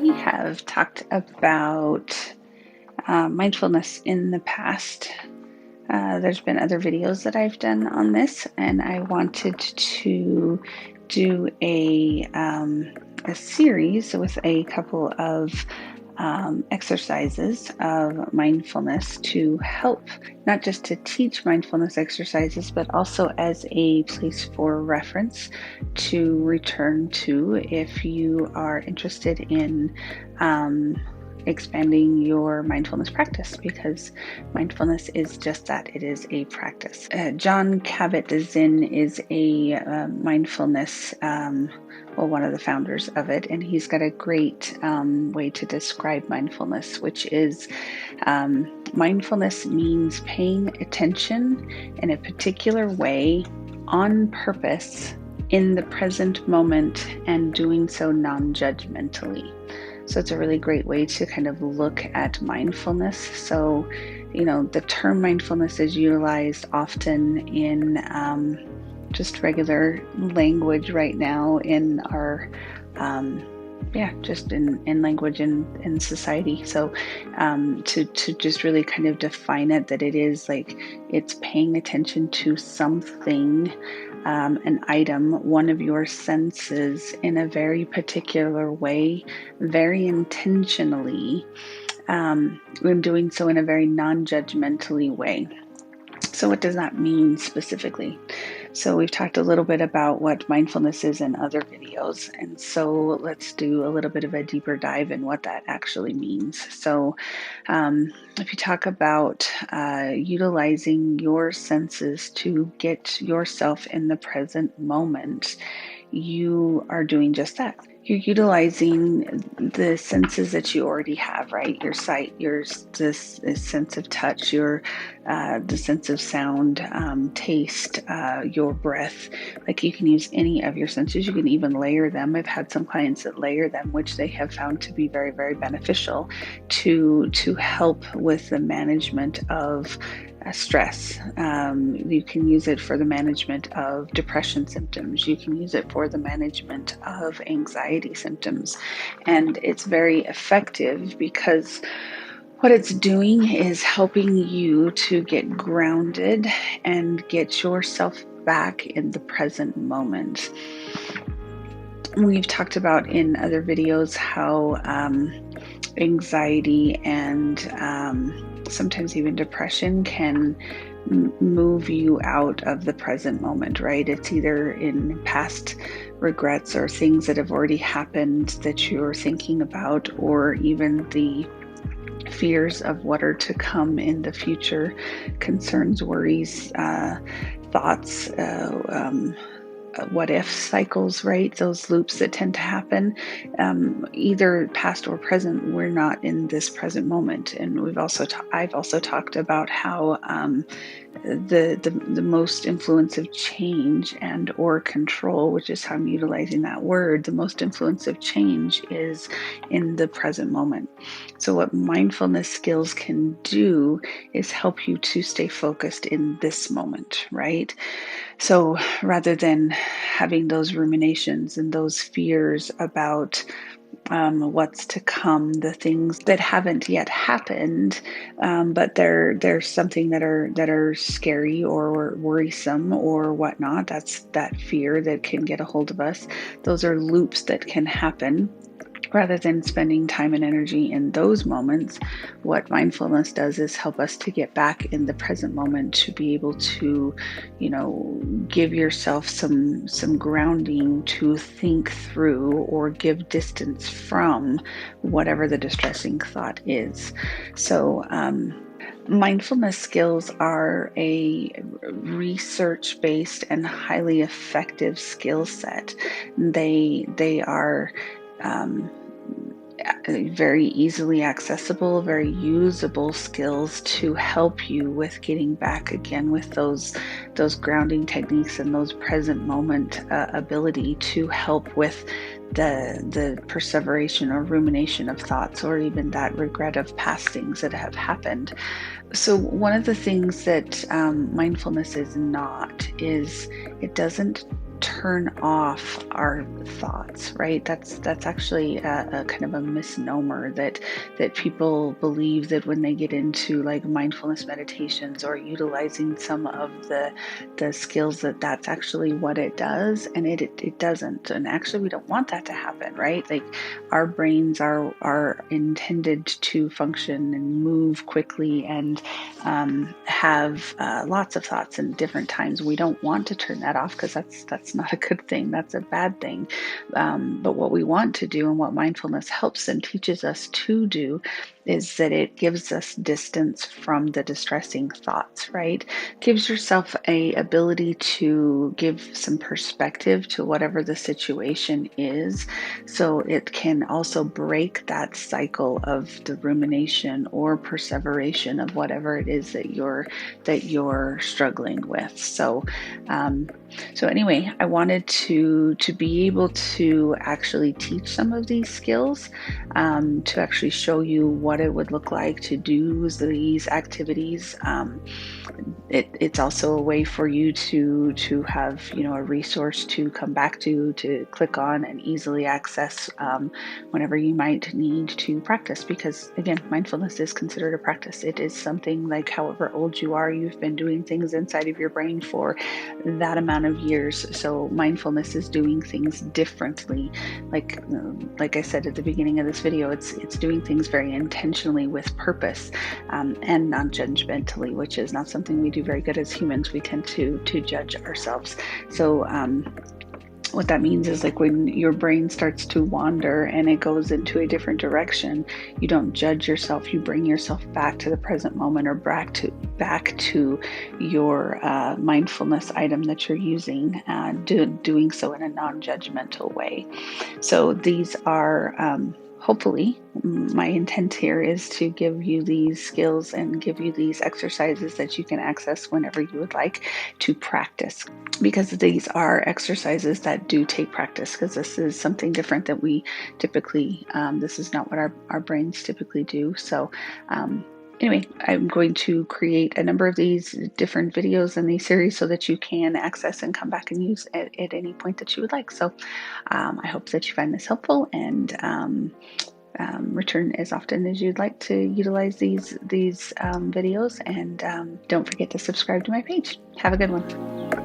we have talked about mindfulness in the past. There's been other videos that I've done on this, and I wanted to do a series with a couple of exercises of mindfulness to help, not just to teach mindfulness exercises, but also as a place for reference to return to if you are interested in expanding your mindfulness practice, because mindfulness is just that. It is a practice. John Kabat-Zinn is a mindfulness, one of the founders of it, and he's got a great way to describe mindfulness, which is mindfulness means paying attention in a particular way on purpose in the present moment and doing so non-judgmentally. So it's a really great way to kind of look at mindfulness. So, the term mindfulness is utilized often in just regular language right now in our, just in language in society. So to just really kind of define it, that it is like it's paying attention to something, an item, one of your senses in a very particular way, very intentionally, when doing so in a very non-judgmentally way. So what does that mean specifically? So we've talked a little bit about what mindfulness is in other videos, and so let's do a little bit of a deeper dive in what that actually means. So if you talk about utilizing your senses to get yourself in the present moment, you are doing just that. You're utilizing the senses that you already have, right? Your sight, this sense of touch, the sense of sound, taste, your breath. Like, you can use any of your senses. You can even layer them. I've had some clients that layer them, which they have found to be very, very beneficial to help with the management of stress. You can use it for the management of depression symptoms. You can use it for the management of anxiety symptoms. And it's very effective because what it's doing is helping you to get grounded and get yourself back in the present moment. We've talked about in other videos how anxiety and sometimes even depression can move you out of the present moment, right? It's either in past regrets or things that have already happened that you're thinking about, or even the fears of what are to come in the future, concerns, worries, thoughts, what if cycles, right? Those loops that tend to happen, either past or present. We're not in this present moment. And I've also talked about how the most influence of change and or control, which is how I'm utilizing that word, the most influence of change is in the present moment. So what mindfulness skills can do is help you to stay focused in this moment, right? So rather than having those ruminations and those fears about what's to come, the things that haven't yet happened, but they're something that are scary or worrisome or whatnot. That's that fear that can get a hold of us. Those are loops that can happen. Rather than spending time and energy in those moments, what mindfulness does is help us to get back in the present moment, to be able to, give yourself some grounding to think through or give distance from whatever the distressing thought is. So, mindfulness skills are a research-based and highly effective skill set. They are very easily accessible, very usable skills to help you with getting back again with those grounding techniques and those present moment ability to help with the perseveration or rumination of thoughts, or even that regret of past things that have happened. So one of the things that mindfulness is not is it doesn't turn off our thoughts, right? That's actually a kind of a misnomer that people believe that when they get into like mindfulness meditations or utilizing some of the skills that's actually what it does, and it doesn't. And actually, we don't want that to happen, right? Like our brains are intended to function and move quickly and have lots of thoughts in different times. We don't want to turn that off because that's not a good thing. That's a bad thing. But what we want to do and what mindfulness helps and teaches us to do is that it gives us distance from the distressing thoughts, right? Gives yourself a ability to give some perspective to whatever the situation is, so it can also break that cycle of the rumination or perseveration of whatever it is that you're struggling with. So anyway, I wanted to be able to actually teach some of these skills, to actually show you what it would look like to do these activities. It's also a way for you to have a resource to come back to click on and easily access whenever you might need to practice. Because again, mindfulness is considered a practice. It is something like however old you are, you've been doing things inside of your brain for that amount of years. So mindfulness is doing things differently. Like I said at the beginning of this video, it's doing things very intentionally with purpose, and non-judgmentally, which is not something we do very good as humans. We tend to judge ourselves. So what that means is, like, when your brain starts to wander and it goes into a different direction, you don't judge yourself. You bring yourself back to the present moment, or back to your mindfulness item that you're using, doing so in a non-judgmental way. So these are hopefully, my intent here is to give you these skills and give you these exercises that you can access whenever you would like to practice, because these are exercises that do take practice, because this is something different that we typically, this is not what our brains typically do. So anyway, I'm going to create a number of these different videos in these series so that you can access and come back and use at any point that you would like. So I hope that you find this helpful, and return as often as you'd like to utilize these videos. And don't forget to subscribe to my page. Have a good one.